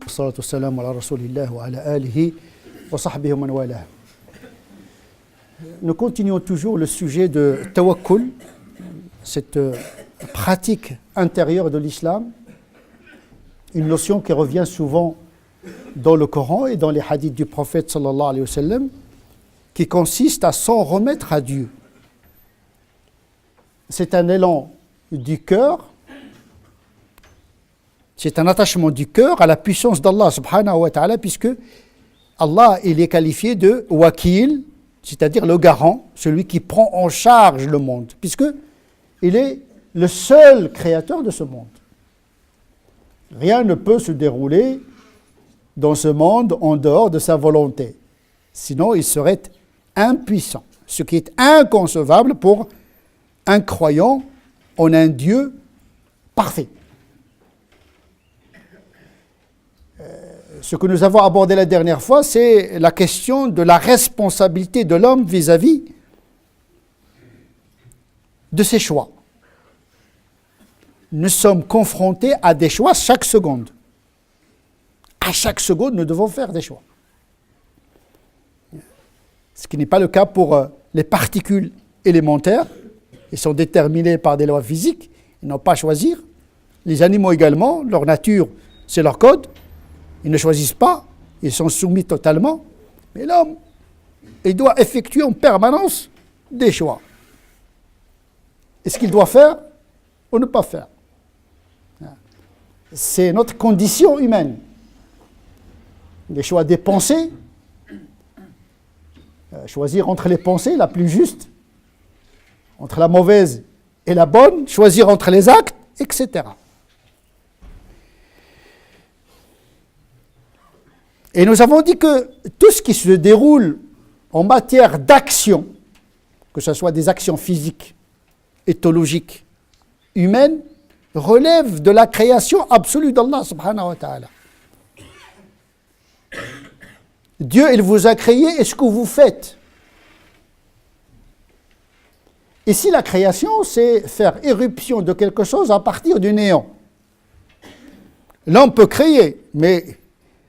والصلاة والسلام على رسول الله وعلى آله وصحبه ومن والاه. Nous continuons toujours le sujet de tawakkul, cette pratique intérieure de l'islam, une notion qui revient souvent dans le Coran et dans les hadiths du prophète sallallahu alayhi wa sallam, qui consiste à s'en remettre à Dieu. C'est un élan du cœur, c'est un attachement du cœur à la puissance d'Allah subhanahu wa ta'ala, puisque Allah il est qualifié de wakil, c'est-à-dire le garant, celui qui prend en charge le monde, puisque il est le seul créateur de ce monde. Rien ne peut se dérouler dans ce monde en dehors de sa volonté. Sinon, il serait impuissant, ce qui est inconcevable pour un croyant en un Dieu parfait. Ce que nous avons abordé la dernière fois, c'est la question de la responsabilité de l'homme vis-à-vis de ses choix. Nous sommes confrontés à des choix chaque seconde. À chaque seconde, nous devons faire des choix. Ce qui n'est pas le cas pour les particules élémentaires. Ils sont déterminés par des lois physiques. Ils n'ont pas à choisir. Les animaux également, leur nature, c'est leur code. Ils ne choisissent pas. Ils sont soumis totalement. Mais l'homme, il doit effectuer en permanence des choix. Est-ce qu'il doit faire ou ne pas faire? C'est notre condition humaine. Les choix des pensées, choisir entre les pensées la plus juste, entre la mauvaise et la bonne, choisir entre les actes, etc. Et nous avons dit que tout ce qui se déroule en matière d'action, que ce soit des actions physiques, éthologiques, humaines, relève de la création absolue d'Allah subhanahu wa ta'ala. Dieu, il vous a créé, et ce que vous faites. Ici, la création, c'est faire éruption de quelque chose à partir du néant. L'homme peut créer, mais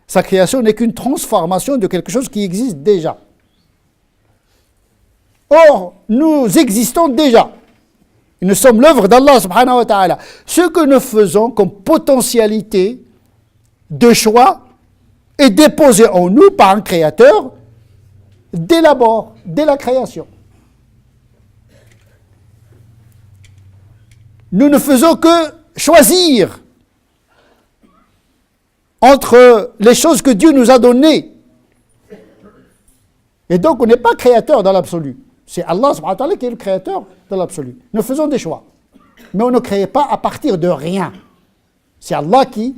sa création n'est qu'une transformation de quelque chose qui existe déjà. Or, nous existons déjà. Nous sommes l'œuvre d'Allah subhanahu wa ta'ala. Ce que nous faisons comme potentialité de choix est déposé en nous par un créateur dès l'abord, dès la création. Nous ne faisons que choisir entre les choses que Dieu nous a données. Et donc, on n'est pas créateur dans l'absolu. C'est Allah subhanahu wa ta'ala qui est le créateur dans l'absolu. Nous faisons des choix. Mais on ne crée pas à partir de rien. C'est Allah qui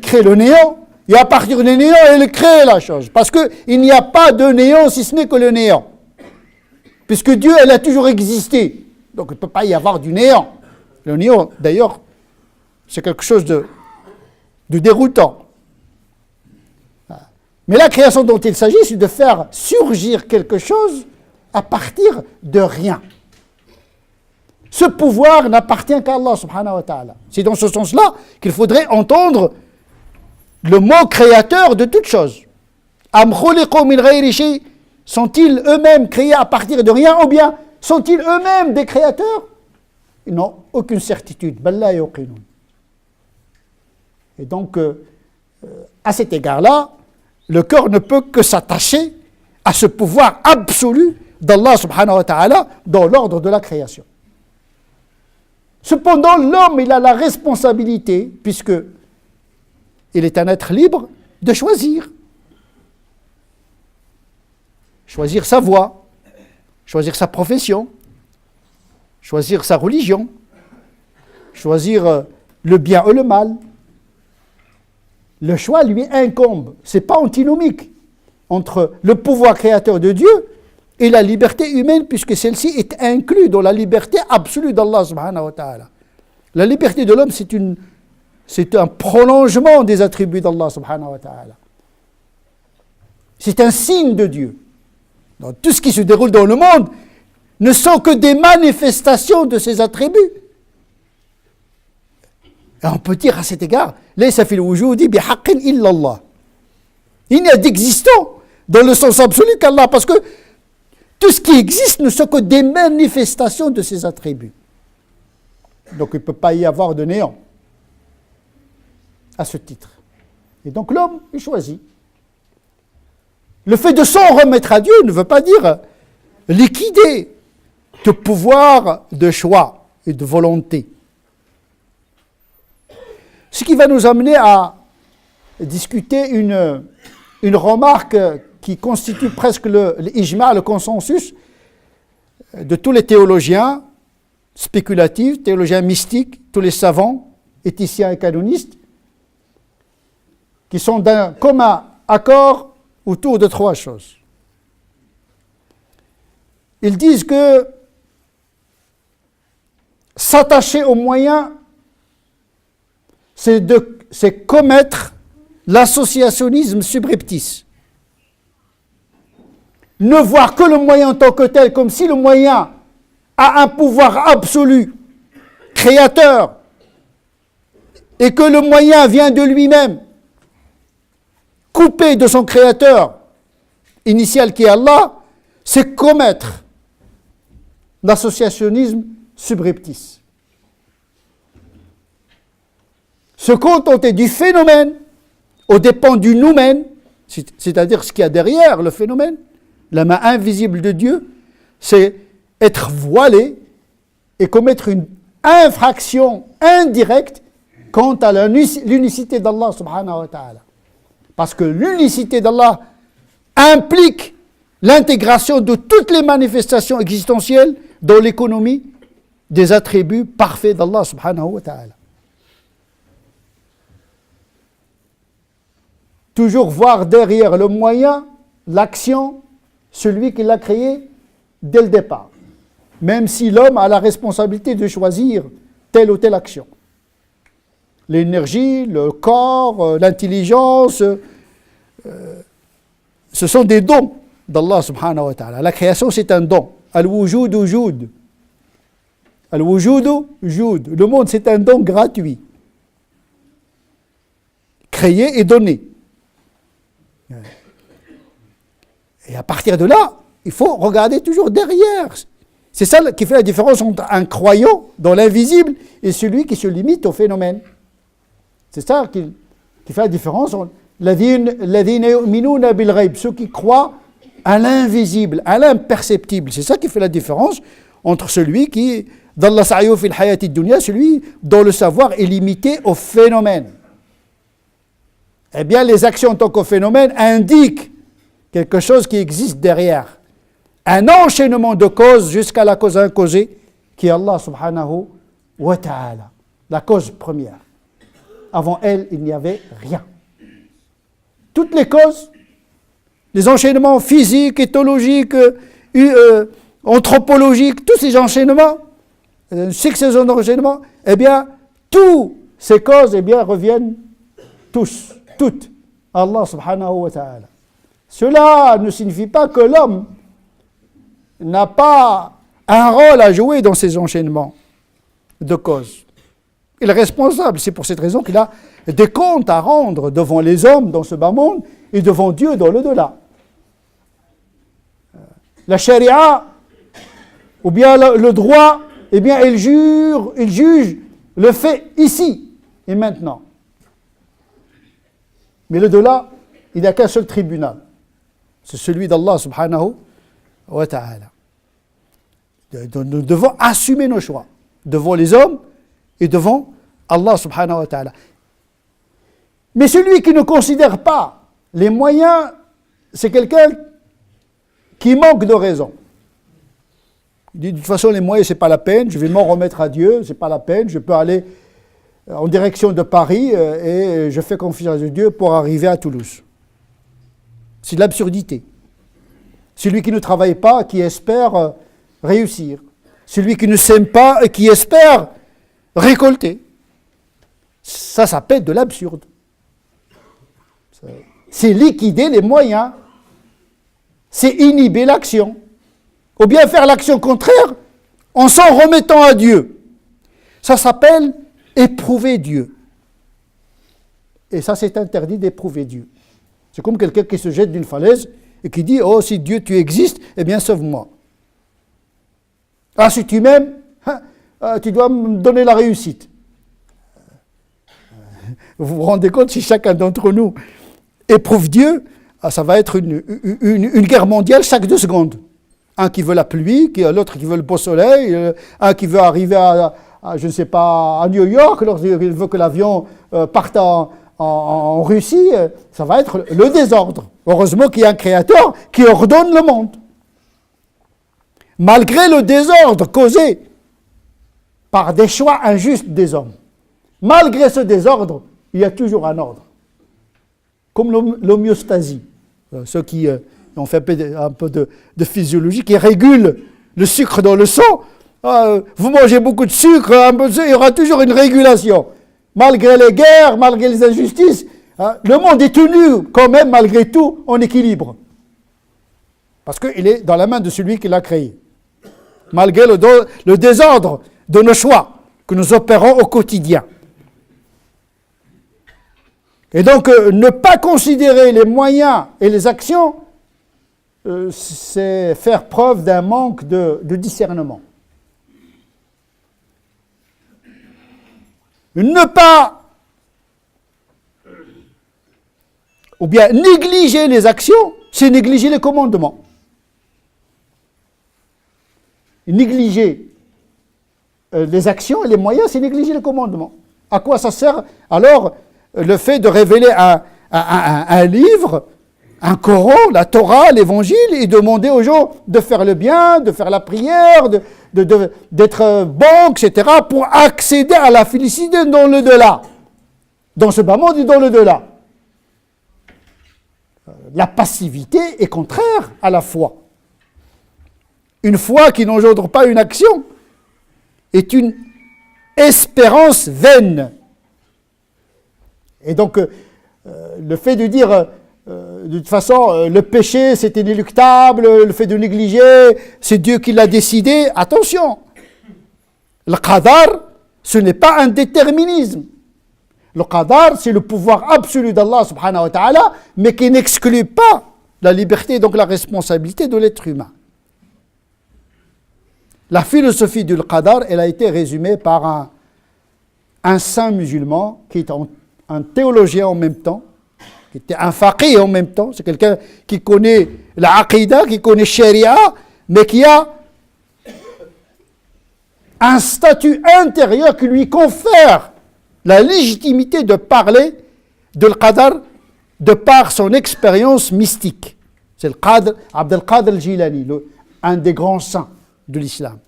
crée le néant. Et à partir du néant, il crée la chose. Parce qu'il n'y a pas de néant si ce n'est que le néant. Puisque Dieu, elle a toujours existé. Donc, il ne peut pas y avoir du néant. Le néant, d'ailleurs, c'est quelque chose de déroutant. Mais la création dont il s'agit, c'est de faire surgir quelque chose à partir de rien. Ce pouvoir n'appartient qu'à Allah subhanahu wa ta'ala. C'est dans ce sens-là qu'il faudrait entendre le mot créateur de toute chose. Am khuliqu min ghayri shay, sont-ils eux-mêmes créés à partir de rien, ou bien sont-ils eux-mêmes des créateurs? Ils n'ont aucune certitude. Bal la yuqinun. Et donc, à cet égard-là, le cœur ne peut que s'attacher à ce pouvoir absolu d'Allah subhanahu wa ta'ala dans l'ordre de la création. Cependant, l'homme, il a la responsabilité, puisque il est un être libre, de choisir. Choisir sa voie, choisir sa profession, choisir sa religion, choisir le bien ou le mal. Le choix lui incombe. Ce n'est pas antinomique entre le pouvoir créateur de Dieu et la liberté humaine, puisque celle-ci est inclue dans la liberté absolue d'Allah subhanahu wa ta'ala. La liberté de l'homme, c'est un prolongement des attributs d'Allah subhanahu wa ta'ala. C'est un signe de Dieu. Donc, tout ce qui se déroule dans le monde ne sont que des manifestations de ses attributs. Et on peut dire à cet égard, laysa fil wujudi bihaqqin illa Allah. Il n'y a d'existant dans le sens absolu qu'Allah, parce que tout ce qui existe ne sont que des manifestations de ses attributs. Donc il ne peut pas y avoir de néant à ce titre. Et donc l'homme, il choisit. Le fait de s'en remettre à Dieu ne veut pas dire liquider le pouvoir de choix et de volonté. Ce qui va nous amener à discuter une remarque qui constitue presque l'ijma', le consensus de tous les théologiens spéculatifs, théologiens mystiques, tous les savants, éthiciens et canonistes, qui sont d'un commun accord autour de trois choses. Ils disent que s'attacher aux moyens, c'est commettre l'associationnisme subreptice. Ne voir que le moyen en tant que tel, comme si le moyen a un pouvoir absolu, créateur, et que le moyen vient de lui-même, coupé de son créateur initial qui est Allah, c'est commettre l'associationnisme subreptice. Se contenter du phénomène aux dépens du noumen, c'est-à-dire ce qu'il y a derrière le phénomène, la main invisible de Dieu, c'est être voilé et commettre une infraction indirecte quant à l'unicité d'Allah subhanahu wa ta'ala. Parce que l'unicité d'Allah implique l'intégration de toutes les manifestations existentielles dans l'économie des attributs parfaits d'Allah subhanahu wa ta'ala. Toujours voir derrière le moyen, l'action, celui qui l'a créé dès le départ. Même si l'homme a la responsabilité de choisir telle ou telle action. L'énergie, le corps, l'intelligence, ce sont des dons d'Allah subhanahu wa ta'ala. La création, c'est un don. Al-wujudu joud. Al-wujudu joud. Le monde, c'est un don gratuit. Créé et donné. Et à partir de là, il faut regarder toujours derrière. C'est ça qui fait la différence entre un croyant dans l'invisible et celui qui se limite au phénomène. C'est ça qui fait la différence entre ceux qui croient à l'invisible, à l'imperceptible. C'est ça qui fait la différence entre celui qui, dans la sa'yu fil hayati dunya, celui dont le savoir est limité au phénomène. Eh bien, les actions en tant que phénomène indiquent quelque chose qui existe derrière. Un enchaînement de causes jusqu'à la cause incausée, qui est Allah subhanahu wa ta'ala. La cause première. Avant elle, il n'y avait rien. Toutes les causes, les enchaînements physiques, éthologiques, anthropologiques, tous ces enchaînements, succession d'enchaînements, eh bien, tous ces causes, eh bien, reviennent toutes, à Allah subhanahu wa ta'ala. Cela ne signifie pas que l'homme n'a pas un rôle à jouer dans ces enchaînements de causes. Il est responsable, c'est pour cette raison qu'il a des comptes à rendre devant les hommes dans ce bas monde et devant Dieu dans l'au-delà. La charia, ou bien le droit, eh bien il juge le fait ici et maintenant. Mais l'au-delà, il n'y a qu'un seul tribunal. C'est celui d'Allah subhanahu wa ta'ala. Nous devons assumer nos choix devant les hommes et devant Allah subhanahu wa ta'ala. Mais celui qui ne considère pas les moyens, c'est quelqu'un qui manque de raison. Il dit, de toute façon, les moyens, ce n'est pas la peine, je vais m'en remettre à Dieu, ce n'est pas la peine, je peux aller en direction de Paris et je fais confiance à Dieu pour arriver à Toulouse. C'est de l'absurdité. Celui qui ne travaille pas, qui espère réussir. Celui qui ne sème pas et qui espère récolter. Ça s'appelle de l'absurde. C'est liquider les moyens. C'est inhiber l'action. Ou bien faire l'action contraire en s'en remettant à Dieu. Ça s'appelle éprouver Dieu. Et ça, c'est interdit d'éprouver Dieu. C'est comme quelqu'un qui se jette d'une falaise et qui dit « Oh, si Dieu, tu existes, eh bien, sauve-moi. » Ah, si tu m'aimes, tu dois me donner la réussite. Vous vous rendez compte, si chacun d'entre nous éprouve Dieu, ça va être une guerre mondiale chaque 2 secondes. Un qui veut la pluie, l'autre qui veut le beau soleil, un qui veut arriver à je ne sais pas, à New York, l'autre il veut que l'avion parte en Russie, ça va être le désordre. Heureusement qu'il y a un créateur qui ordonne le monde. Malgré le désordre causé par des choix injustes des hommes, malgré ce désordre, il y a toujours un ordre. Comme l'homéostasie. Ceux qui ont fait un peu de physiologie, qui régulent le sucre dans le sang. Vous mangez beaucoup de sucre, il y aura toujours une régulation. Malgré les guerres, malgré les injustices, le monde est tenu quand même, malgré tout, en équilibre. Parce qu'il est dans la main de celui qui l'a créé. Malgré le désordre de nos choix que nous opérons au quotidien. Et donc, ne pas considérer les moyens et les actions, c'est faire preuve d'un manque de discernement. Ne pas, ou bien négliger les actions, c'est négliger les commandements. Négliger les actions et les moyens, c'est négliger les commandements. À quoi ça sert alors le fait de révéler un livre, un Coran, la Torah, l'Évangile, et demander aux gens de faire le bien, de faire la prière, d'être bon, etc., pour accéder à la félicité dans l'au-delà, dans ce bas monde et dans l'au-delà. La passivité est contraire à la foi. Une foi qui n'engendre pas une action est une espérance vaine. Et donc, le fait de dire, de toute façon, le péché c'est inéluctable, le fait de négliger, c'est Dieu qui l'a décidé, attention, le qadar, ce n'est pas un déterminisme. Le qadar, c'est le pouvoir absolu d'Allah subhanahu wa ta'ala, mais qui n'exclut pas la liberté, donc la responsabilité de l'être humain. La philosophie du qadar, elle a été résumée par un saint musulman qui est un théologien en même temps, qui était un faqih en même temps, c'est quelqu'un qui connaît la aqidah, qui connaît sharia, mais qui a un statut intérieur qui lui confère la légitimité de parler de l'qadar de par son expérience mystique. C'est le Qadr, Abd al-Qadir al-Jilani, un des grands saints de l'islam.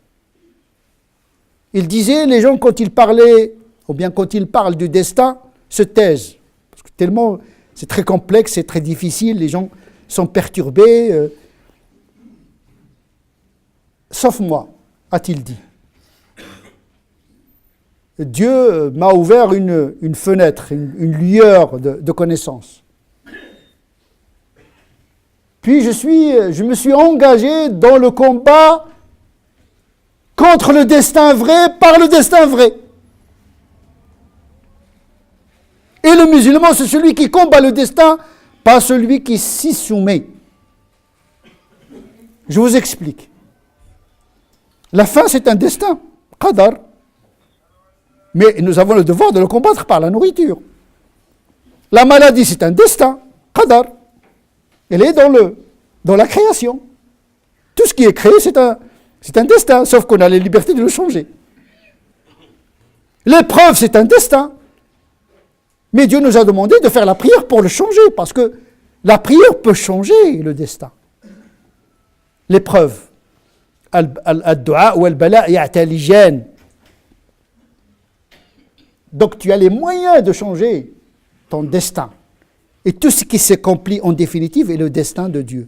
Il disait, les gens quand ils parlaient, ou bien quand ils parlent du destin, se taisent. Parce que tellement c'est très complexe, c'est très difficile, les gens sont perturbés. Sauf moi, a-t-il dit. Dieu m'a ouvert une fenêtre, une lueur de connaissance. Puis je me suis engagé dans le combat contre le destin vrai, par le destin vrai. Et le musulman, c'est celui qui combat le destin, pas celui qui s'y soumet. Je vous explique. La faim, c'est un destin, qadar. Mais nous avons le devoir de le combattre par la nourriture. La maladie, c'est un destin, qadar. Elle est dans la création. Tout ce qui est créé, c'est un destin, sauf qu'on a la liberté de le changer. L'épreuve, c'est un destin. Mais Dieu nous a demandé de faire la prière pour le changer, parce que la prière peut changer le destin. L'épreuve. Al-du'a ou al-bala ya'talijan. Donc tu as les moyens de changer ton destin. Et tout ce qui s'accomplit en définitive est le destin de Dieu.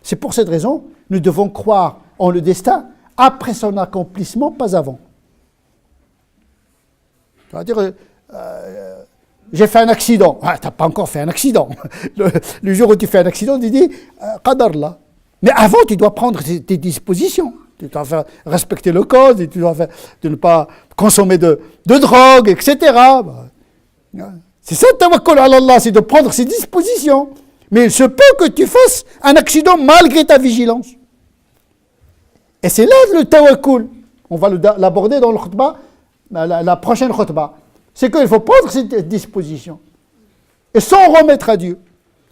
C'est pour cette raison, nous devons croire en le destin après son accomplissement, pas avant. C'est-à-dire, j'ai fait un accident. Ah, tu n'as pas encore fait un accident. Le jour où tu fais un accident, tu dis, qadar là. Mais avant, tu dois prendre tes dispositions. Tu dois faire respecter le code, et tu dois faire de ne pas consommer de drogue, etc. C'est ça, tawakkul ala Allah, c'est de prendre ses dispositions. Mais il se peut que tu fasses un accident malgré ta vigilance. Et c'est là le tawakkul. On va l'aborder dans le khutbah, la prochaine khutbah. C'est qu'il faut prendre ses dispositions. Et s'en remettre à Dieu.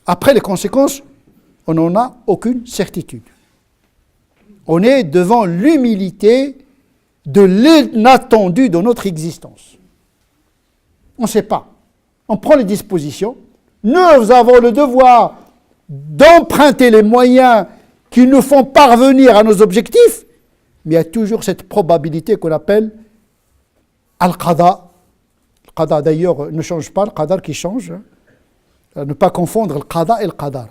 Après les conséquences, on n'en a aucune certitude. On est devant l'humilité de l'inattendu de notre existence. On ne sait pas. On prend les dispositions. Nous avons le devoir d'emprunter les moyens qui nous font parvenir à nos objectifs, mais il y a toujours cette probabilité qu'on appelle al-qada. Le qada d'ailleurs ne change pas, le qadar qui change. Ne pas confondre le qada et le qadar.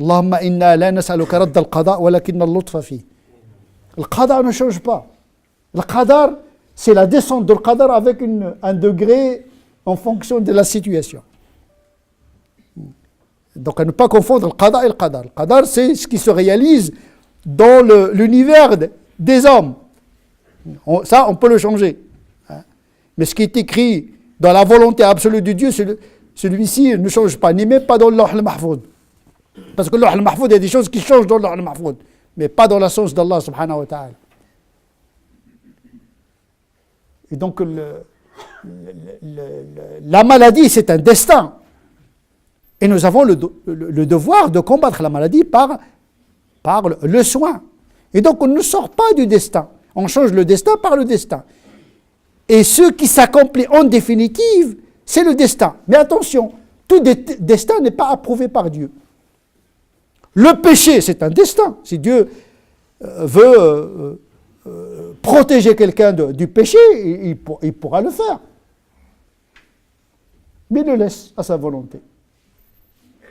Allahumma inna la nas'aluka radd al-qada walakinna al-lutfa fi. Le qadar ne change pas. Le qadar, c'est la descente de le qadar avec un degré en fonction de la situation. Donc à ne pas confondre le qada et le qadar. Le qadar, c'est ce qui se réalise dans l'univers des hommes. Ça, on peut le changer. Mais ce qui est écrit dans la volonté absolue de Dieu, celui-ci ne change pas, ni même pas dans le Lawh al-Mahfoud. Parce que le Lawh al-Mahfoud, il y a des choses qui changent dans le Lawh al-Mahfoud, mais pas dans la source d'Allah subhanahu wa ta'ala. Et donc, la maladie, c'est un destin. Et nous avons le devoir de combattre la maladie par le soin. Et donc, on ne sort pas du destin. On change le destin par le destin. Et ce qui s'accomplit en définitive, c'est le destin. Mais attention, tout destin n'est pas approuvé par Dieu. Le péché, c'est un destin. Si Dieu veut protéger quelqu'un du péché, il pourra le faire. Mais il le laisse à sa volonté.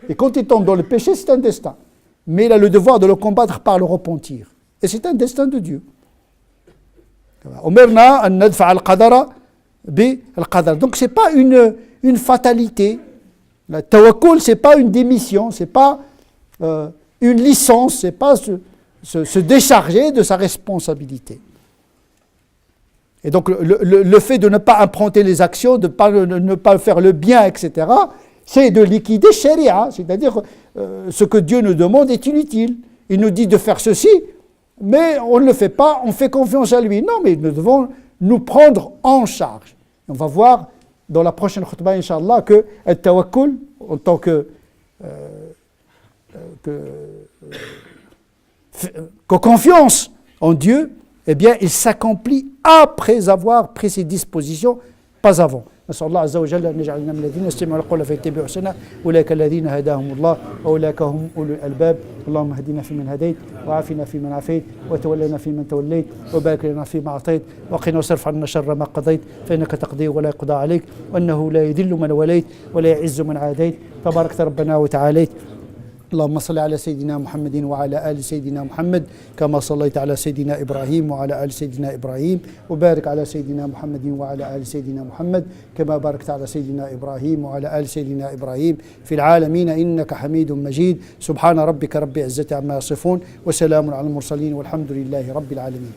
Et quand il tombe dans le péché, c'est un destin. Mais il a le devoir de le combattre par le repentir. Et c'est un destin de Dieu. Donc ce n'est pas une fatalité. Le tawakkul, ce n'est pas une démission, ce n'est pas une licence, ce n'est pas se décharger de sa responsabilité. Et donc le fait de ne pas emprunter les actions, de ne pas faire le bien, etc., c'est de liquider sharia, c'est-à-dire ce que Dieu nous demande est inutile. Il nous dit de faire ceci, mais on ne le fait pas, on fait confiance à lui. Non, mais nous devons nous prendre en charge. On va voir dans la prochaine khutbah, Inch'Allah, que le tawakkul, en tant que confiance en Dieu, eh bien, il s'accomplit après avoir pris ses dispositions, pas avant. نسأل الله عز وجل أن يجعلنا من الذين يستمعون القول فيتبعون أحسنه أولئك الذين هداهم الله وأولئك هم أولو الألباب اللهم اهدنا فيمن هديت وعافنا فيمن عافيت وتولنا فيمن توليت وبارك لنا فيما أعطيت وقنا واصرف عنا شر ما قضيت فإنك تقضي ولا يقضى عليك وأنه لا يذل من وليت ولا يعز من عاديت تباركت ربنا وتعاليت اللهم صل على سيدنا محمد وعلى آل سيدنا محمد كما صليت على سيدنا إبراهيم وعلى آل سيدنا إبراهيم وبارك على سيدنا محمد وعلى آل سيدنا محمد كما باركت على سيدنا إبراهيم وعلى آل سيدنا إبراهيم في العالمين إنك حميد مجيد سبحان ربك رب العزة عما يصفون وسلام على المرسلين والحمد لله رب العالمين.